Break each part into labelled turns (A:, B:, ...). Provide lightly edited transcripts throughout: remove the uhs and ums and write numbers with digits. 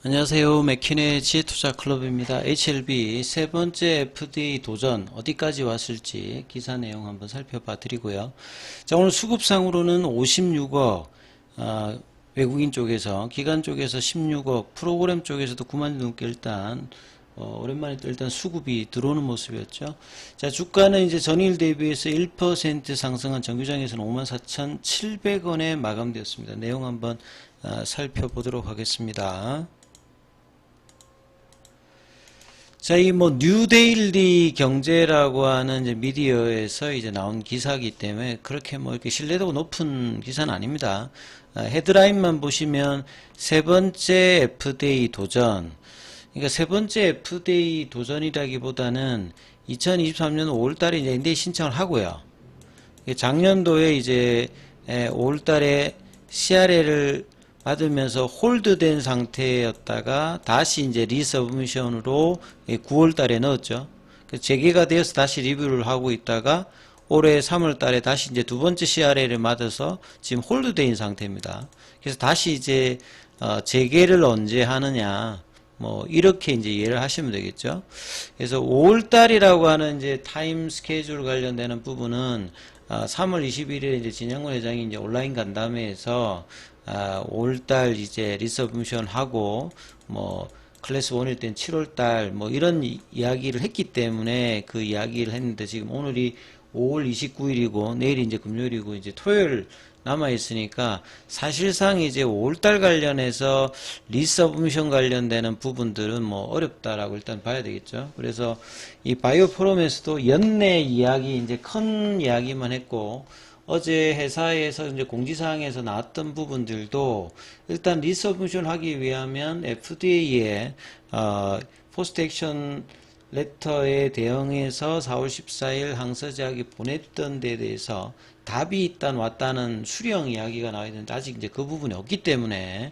A: 안녕하세요. 맥키네 지투자클럽입니다. HLB 세 번째 FDA 도전 어디까지 왔을지 기사 내용 한번 살펴봐 드리고요. 자, 오늘 수급상으로는 56억, 외국인 쪽에서, 기관 쪽에서 16억, 프로그램 쪽에서도 9만 넘게 일단 오랜만에 또 일단 수급이 들어오는 모습이었죠. 자, 주가는 이제 전일 대비해서 1% 상승한 정규장에서는 54,700원에 마감되었습니다. 내용 한번 살펴보도록 하겠습니다. 자, 이 뉴데일리 경제라고 하는 이제 미디어에서 이제 나온 기사이기 때문에 그렇게 이렇게 신뢰도가 높은 기사는 아닙니다. 헤드라인만 보시면 세 번째 FDA 도전. 그러니까 세 번째 FDA 도전이라기보다는 2023년 5월 달에 이제 NDA 신청을 하고요. 작년도에 이제 5월 달에 CRL을 받으면서 홀드된 상태였다가 다시 이제 리서브미션으로 9월 달에 넣었죠. 재개가 되어서 다시 리뷰를 하고 있다가 올해 3월 달에 다시 이제 두 번째 CRL을 맞아서 지금 홀드된 상태입니다. 그래서 다시 이제 재개를 언제 하느냐 이렇게 이제 이해를 하시면 되겠죠. 그래서 5월 달이라고 하는 이제 타임 스케줄 관련되는 부분은 3월 21일에 이제 진영권 회장이 이제 온라인 간담회에서 5월달 이제 리서브미션 하고 클래스 1일 땐 7월달 이런 이야기를 했기 때문에 그 이야기를 했는데 지금 오늘이 5월 29일이고 내일이 이제 금요일이고 이제 토요일 남아 있으니까 사실상 이제 5월달 관련해서 리서브미션 관련되는 부분들은 어렵다라고 일단 봐야 되겠죠. 그래서 이 바이오 포럼에서도 연내 이야기 이제 큰 이야기만 했고 어제 회사에서 이제 공지사항에서 나왔던 부분들도 일단 리서브미션 하기 위하면 FDA에 포스트 액션 레터에 대응해서 4월 14일 항서제약이 보냈던 데에 대해서 답이 일단 왔다는 수령 이야기가 나와 있는데 아직 이제 그 부분이 없기 때문에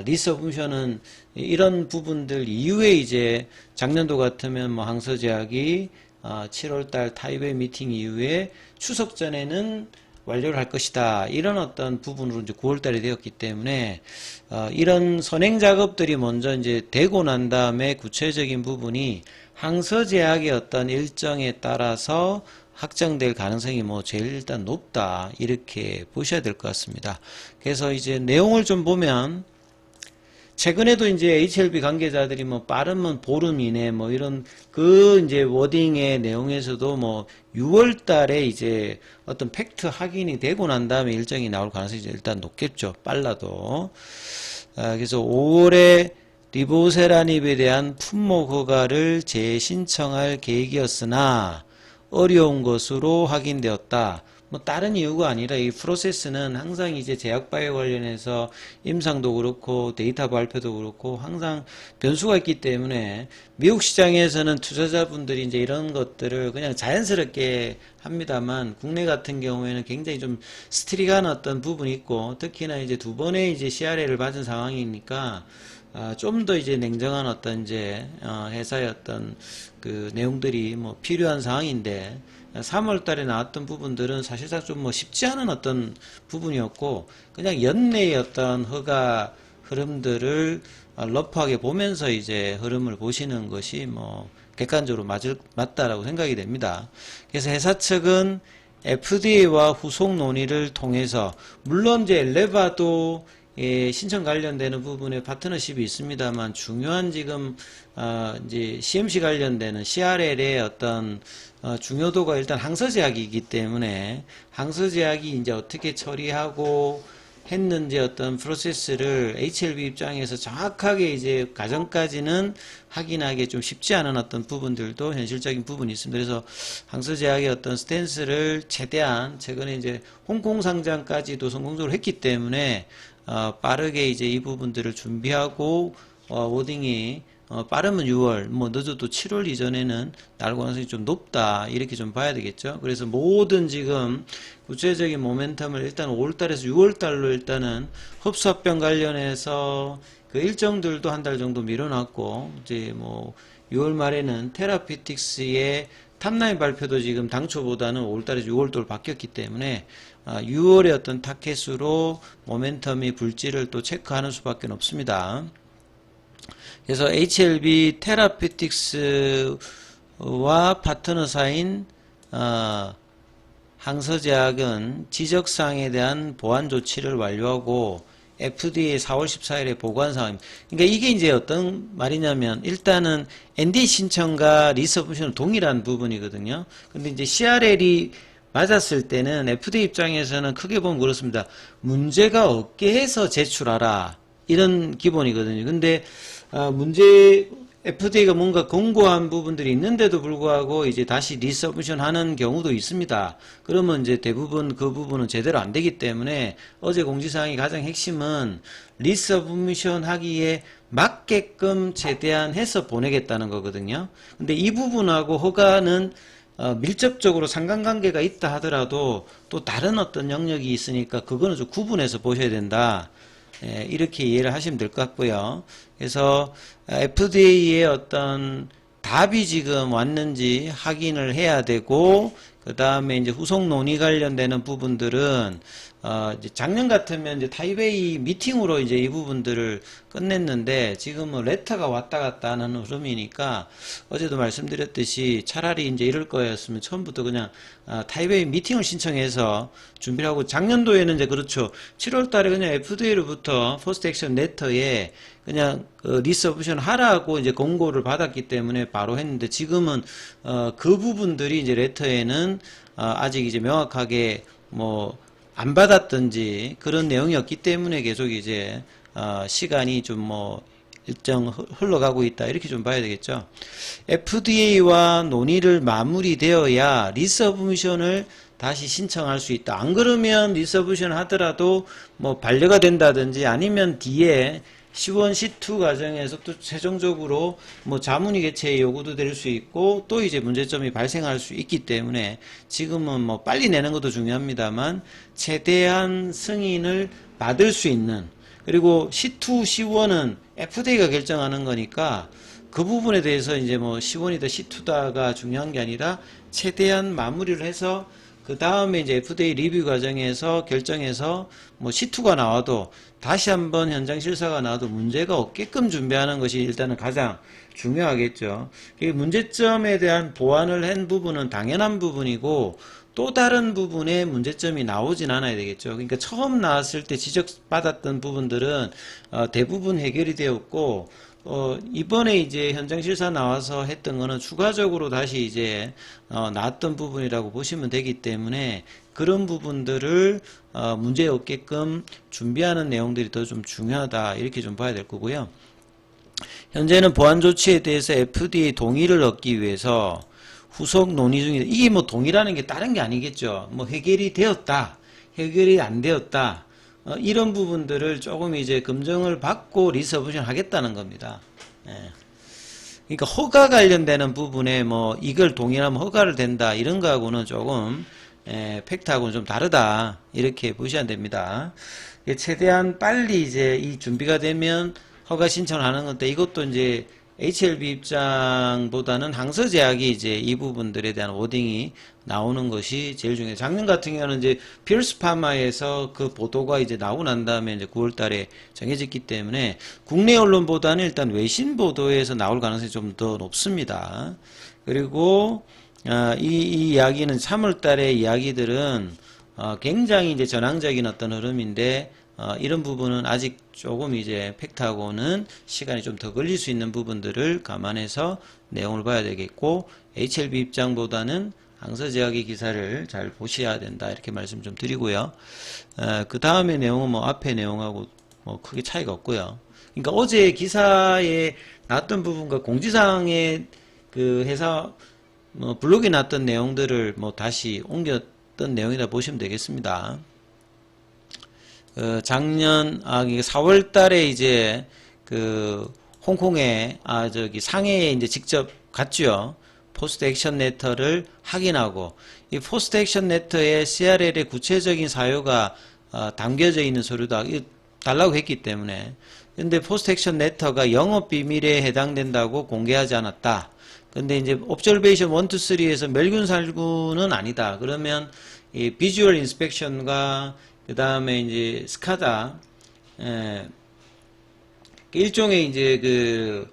A: 리서브미션은 이런 부분들 이후에 이제 작년도 같으면 항서제약이 7월달 타이베이 미팅 이후에 추석 전에는 완료를 할 것이다. 이런 어떤 부분으로 이제 9월달에 되었기 때문에 이런 선행 작업들이 먼저 이제 되고 난 다음에 구체적인 부분이 항서제약의 어떤 일정에 따라서 확정될 가능성이 제일 일단 높다. 이렇게 보셔야 될 것 같습니다. 그래서 이제 내용을 좀 보면 최근에도 이제 HLB 관계자들이 빠르면 보름 이내 이런 그 이제 워딩의 내용에서도 6월 달에 이제 어떤 팩트 확인이 되고 난 다음에 일정이 나올 가능성이 일단 높겠죠. 빨라도. 그래서 5월에 리보세라닙에 대한 품목 허가를 재신청할 계획이었으나 어려운 것으로 확인되었다. 다른 이유가 아니라 이 프로세스는 항상 이제 제약바이오 관련해서 임상도 그렇고 데이터 발표도 그렇고 항상 변수가 있기 때문에 미국 시장에서는 투자자분들이 이제 이런 것들을 그냥 자연스럽게 합니다만 국내 같은 경우에는 굉장히 좀 스트릭한 어떤 부분이 있고 특히나 이제 두 번의 이제 CRA를 받은 상황이니까 좀 더 이제 냉정한 어떤 이제 회사의 어떤 그 내용들이 필요한 상황인데 3월 달에 나왔던 부분들은 사실상 좀 쉽지 않은 어떤 부분이었고 그냥 연내의 어떤 허가 흐름들을 러프하게 보면서 이제 흐름을 보시는 것이 객관적으로 맞다라고 생각이 됩니다. 그래서 회사 측은 FDA와 후속 논의를 통해서 물론 이제 레바도 신청 관련되는 부분에 파트너십이 있습니다만 중요한 지금 이제 CMC 관련되는 CRL의 어떤 중요도가 일단 항서제약이기 때문에 항서제약이 이제 어떻게 처리하고 했는지 어떤 프로세스를 HLB 입장에서 정확하게 이제 가정까지는 확인하기 좀 쉽지 않은 어떤 부분들도 현실적인 부분이 있습니다. 그래서 항서제약의 어떤 스탠스를 최대한 최근에 이제 홍콩 상장까지도 성공적으로 했기 때문에 빠르게 이제 이 부분들을 준비하고 워딩이 빠르면 6월, 늦어도 7월 이전에는 나올 가능성이 좀 높다. 이렇게 좀 봐야 되겠죠. 그래서 모든 지금 구체적인 모멘텀을 일단 5월달에서 6월달로 일단은 흡수합병 관련해서 그 일정들도 한 달 정도 밀어놨고, 이제 6월 말에는 테라피틱스의 탑라인 발표도 지금 당초보다는 5월달에서 6월도로 바뀌었기 때문에 6월의 어떤 타켓으로 모멘텀이 불지를 또 체크하는 수밖에 없습니다. 그래서 HLB 테라피틱스와 파트너사인 항서제약은 지적사항에 대한 보완 조치를 완료하고 FDA 4월 14일에 보고한 상황입니다. 그러니까 이게 이제 어떤 말이냐면 일단은 NDA 신청과 리서브미션은 동일한 부분이거든요. 근데 이제 CRL이 맞았을 때는 FDA 입장에서는 크게 보면 그렇습니다. 문제가 없게 해서 제출하라. 이런 기본이거든요. 근데 FDA가 뭔가 권고한 부분들이 있는데도 불구하고 이제 다시 리서브미션 하는 경우도 있습니다. 그러면 이제 대부분 그 부분은 제대로 안 되기 때문에 어제 공지사항이 가장 핵심은 리서브미션 하기에 맞게끔 최대한 해서 보내겠다는 거거든요. 근데 이 부분하고 허가는 밀접적으로 상관관계가 있다 하더라도 또 다른 어떤 영역이 있으니까 그거는 좀 구분해서 보셔야 된다. 이렇게 이해를 하시면 될 것 같고요. 그래서 FDA의 어떤 답이 지금 왔는지 확인을 해야 되고, 그 다음에 이제 후속 논의 관련되는 부분들은 이제 작년 같으면 이제 타이베이 미팅으로 이제 이 부분들을 끝냈는데 지금은 레터가 왔다 갔다 하는 흐름이니까 어제도 말씀드렸듯이 차라리 이제 이럴 거였으면 처음부터 그냥 타이베이 미팅을 신청해서 준비를 하고, 작년도에는 이제 그렇죠. 7월 달에 그냥 FDA로부터 포스트 액션 레터에 그냥 리서브션 하라고 이제 공고를 받았기 때문에 바로 했는데, 지금은 그 부분들이 이제 레터에는 아직 이제 명확하게 뭐 안 받았든지 그런 내용이었기 때문에 계속 이제 시간이 좀 뭐 일정 흘러가고 있다, 이렇게 좀 봐야 되겠죠. FDA와 논의를 마무리되어야 리서브미션을 다시 신청할 수 있다. 안 그러면 리서브미션 하더라도 뭐 반려가 된다든지 아니면 뒤에 C1, C2 과정에서 또 최종적으로 뭐 자문위 개최의 요구도 될 수 있고 또 이제 문제점이 발생할 수 있기 때문에 지금은 뭐 빨리 내는 것도 중요합니다만 최대한 승인을 받을 수 있는, 그리고 C2, C1은 FDA가 결정하는 거니까 그 부분에 대해서 이제 뭐 C1이다 C2다가 중요한 게 아니라 최대한 마무리를 해서 그 다음에 이제 FDA 리뷰 과정에서 결정해서 뭐 C2가 나와도 다시 한번 현장 실사가 나와도 문제가 없게끔 준비하는 것이 일단은 가장 중요하겠죠. 문제점에 대한 보완을 한 부분은 당연한 부분이고 또 다른 부분에 문제점이 나오진 않아야 되겠죠. 그러니까 처음 나왔을 때 지적받았던 부분들은 대부분 해결이 되었고, 이번에 이제 현장 실사 나와서 했던 거는 추가적으로 다시 이제 나왔던 부분이라고 보시면 되기 때문에 그런 부분들을 문제 없게끔 준비하는 내용들이 더 좀 중요하다, 이렇게 좀 봐야 될 거고요. 현재는 보완 조치에 대해서 FDA 동의를 얻기 위해서 후속 논의 중이다. 이게 뭐 동의라는 게 다른 게 아니겠죠. 뭐 해결이 되었다, 해결이 안 되었다, 이런 부분들을 조금 이제 검증을 받고 리서브션 하겠다는 겁니다. 예. 그러니까 허가 관련되는 부분에 뭐 이걸 동의하면 허가를 된다, 이런 거하고는 조금 팩트하고는 좀 다르다, 이렇게 보셔야 됩니다. 최대한 빨리 이제 이 준비가 되면 허가 신청을 하는 건데, 이것도 이제 HLB 입장보다는 항서제약이 이제 이 부분들에 대한 워딩이 나오는 것이 제일 중요해요. 작년 같은 경우는 이제 피어스 파마에서 그 보도가 이제 나오고 난 다음에 이제 9월 달에 정해졌기 때문에 국내 언론보다는 일단 외신 보도에서 나올 가능성이 좀 더 높습니다. 그리고 이 이야기는 3월 달의 이야기들은 굉장히 이제 전향적인 어떤 흐름인데, 이런 부분은 아직 조금 이제 팩트하고는 시간이 좀 더 걸릴 수 있는 부분들을 감안해서 내용을 봐야 되겠고, HLB 입장보다는 항서제약의 기사를 잘 보셔야 된다, 이렇게 말씀 좀 드리고요. 그 다음에 내용은 뭐 앞에 내용하고 뭐 크게 차이가 없고요. 그러니까 어제 기사에 나왔던 부분과 공지사항에 그 회사 뭐 블로그에 났던 내용들을 뭐 다시 옮겼던 내용이다 보시면 되겠습니다. 작년 4월 달에 이제 그 홍콩에 상해에 이제 직접 갔죠. 포스트 액션 레터를 확인하고, 이 포스트 액션 레터에 CRL의 구체적인 사유가 담겨져 있는 서류다 달라고 했기 때문에, 근데 포스트 액션 레터가 영업 비밀에 해당된다고 공개하지 않았다. 근데 이제 옵저베이션 1, 2, 3에서 멸균 살균은 아니다. 그러면 이 비주얼 인스펙션과 그 다음에 이제 스카다 일종의 이제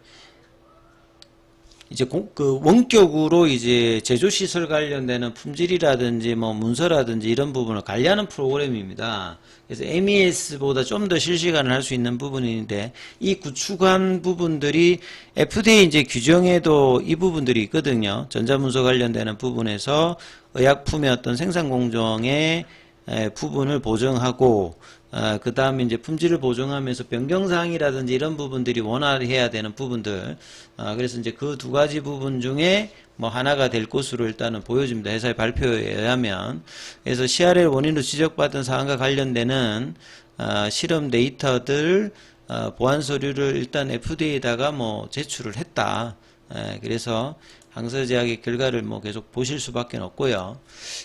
A: 원격으로 이제 제조시설 관련되는 품질이라든지 뭐 문서라든지 이런 부분을 관리하는 프로그램입니다. 그래서 MES보다 좀 더 실시간을 할 수 있는 부분인데, 이 구축한 부분들이 FDA 이제 규정에도 이 부분들이 있거든요. 전자문서 관련되는 부분에서 의약품의 어떤 생산 공정의 부분을 보정하고, 그 다음에 이제 품질을 보정하면서 변경사항이라든지 이런 부분들이 원활해야 되는 부분들, 그래서 이제 그 두 가지 부분 중에 뭐 하나가 될 것으로 일단은 보여집니다. 회사의 발표에 의하면. 그래서 CRL 원인으로 지적받은 사항과 관련되는 실험 데이터들, 보안 서류를 일단 FDA에다가 뭐 제출을 했다. 그래서 항서제약의 결과를 뭐 계속 보실 수밖에 없고요.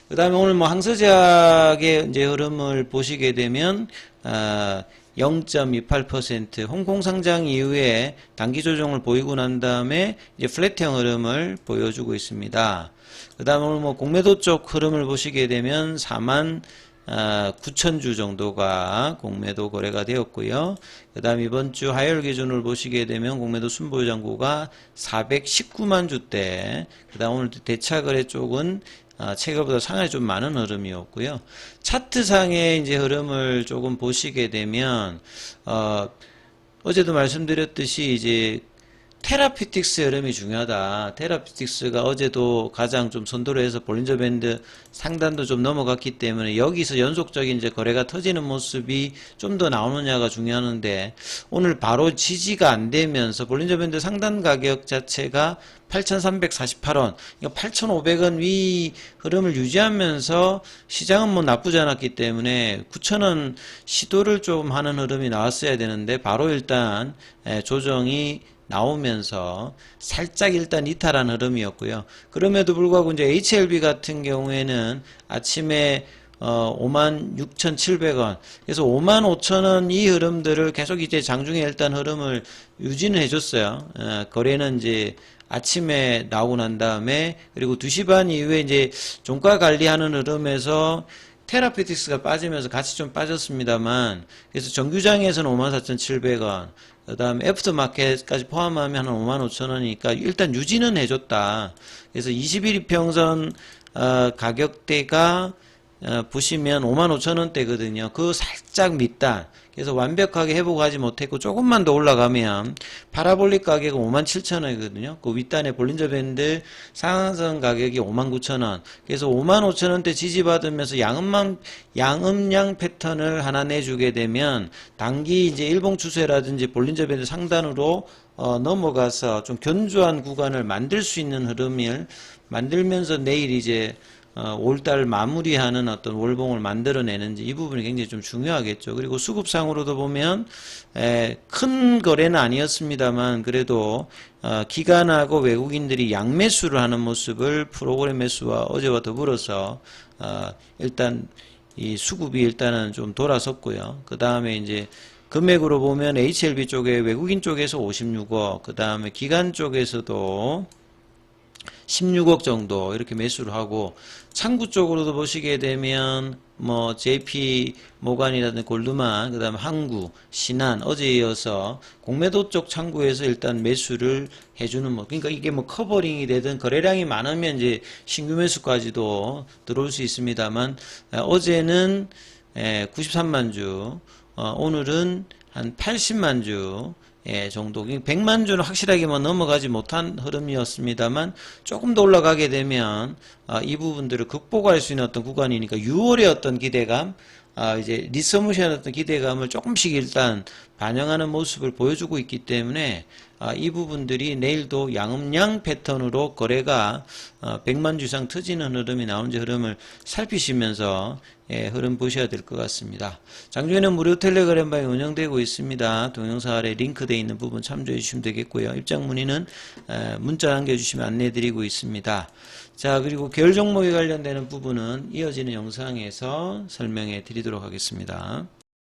A: 그 다음에 오늘 뭐 항서제약의 이제 흐름을 보시게 되면 0.28% 홍콩 상장 이후에 단기 조정을 보이고 난 다음에 이제 플랫형 흐름을 보여주고 있습니다. 그 다음에 오늘 뭐 공매도 쪽 흐름을 보시게 되면 4만 9천주 정도가 공매도 거래가 되었고요. 그 다음 이번 주 화요일 기준을 보시게 되면 공매도 순보유 잔고가 419만 주대, 그 다음 오늘 대차거래 쪽은 최근보다 상당히 좀 많은 흐름이었고요. 차트상의 이제 흐름을 조금 보시게 되면 어제도 말씀드렸듯이 이제 테라피틱스 흐름이 중요하다. 테라피틱스가 어제도 가장 좀 선도를 해서 볼린저 밴드 상단도 좀 넘어갔기 때문에 여기서 연속적인 이제 거래가 터지는 모습이 좀 더 나오느냐가 중요한데, 오늘 바로 지지가 안 되면서 볼린저 밴드 상단 가격 자체가 8,348원, 8,500원 위 흐름을 유지하면서 시장은 뭐 나쁘지 않았기 때문에 9,000원 시도를 좀 하는 흐름이 나왔어야 되는데, 바로 일단 조정이 나오면서 살짝 일단 이탈한 흐름이었고요. 그럼에도 불구하고 이제 HLB 같은 경우에는 아침에 56,700원, 그래서 55,000원 이 흐름들을 계속 이제 장중에 일단 흐름을 유지는 해줬어요. 거래는 이제 아침에 나오고 난 다음에, 그리고 2시 반 이후에 이제 종가 관리하는 흐름에서 테라피틱스가 빠지면서 같이 좀 빠졌습니다만, 그래서 정규장에서는 54,700원, 그 다음에 애프터마켓까지 포함하면 한 55,000원이니까 일단 유지는 해줬다. 그래서 21 이평선 가격대가 보시면 55,000원대거든요. 그 살짝 밑단. 그래서 완벽하게 회복하지 못했고 조금만 더 올라가면 파라볼릭 가격은 57,000원이거든요. 그 윗단에 볼린저 밴드 상한선 가격이 59,000원. 그래서 55,000원대 지지받으면서 양음양 패턴을 하나 내주게 되면 단기 이제 일봉 추세라든지 볼린저 밴드 상단으로 넘어가서 좀 견조한 구간을 만들 수 있는 흐름을 만들면서 내일 이제 5월달 마무리하는 어떤 월봉을 만들어내는지 이 부분이 굉장히 좀 중요하겠죠. 그리고 수급상으로도 보면 큰 거래는 아니었습니다만 그래도 기관하고 외국인들이 양매수를 하는 모습을 프로그램 매수와 어제와 더불어서 일단 이 수급이 일단은 좀 돌아섰고요. 그 다음에 이제 금액으로 보면 HLB 쪽에 외국인 쪽에서 56억, 그 다음에 기관 쪽에서도 16억 정도 이렇게 매수를 하고, 창구 쪽으로도 보시게 되면 뭐 JP 모간이라든지 골드만, 그 다음에 항구, 신한, 어제 이어서 공매도 쪽 창구에서 일단 매수를 해주는 뭐, 그러니까 이게 뭐 커버링이 되든 거래량이 많으면 이제 신규 매수까지도 들어올 수 있습니다만, 어제는 93만 주, 오늘은 한 80만 주 정도, 100만 주는 확실하게 뭐 넘어가지 못한 흐름이었습니다만 조금 더 올라가게 되면 이 부분들을 극복할 수 있는 어떤 구간이니까 6월의 어떤 기대감, 이제 리서무시한 어떤 기대감을 조금씩 일단 반영하는 모습을 보여주고 있기 때문에 이 부분들이 내일도 양음양 패턴으로 거래가 100만 주 이상 터지는 흐름이 나오는지 흐름을 살피시면서 흐름 보셔야 될 것 같습니다. 장중에는 무료 텔레그램방이 운영되고 있습니다. 동영상 아래 링크되어 있는 부분 참조해 주시면 되겠고요. 입장 문의는 문자 남겨주시면 안내해 드리고 있습니다. 자, 그리고 계열 종목에 관련되는 부분은 이어지는 영상에서 설명해 드리도록 하겠습니다.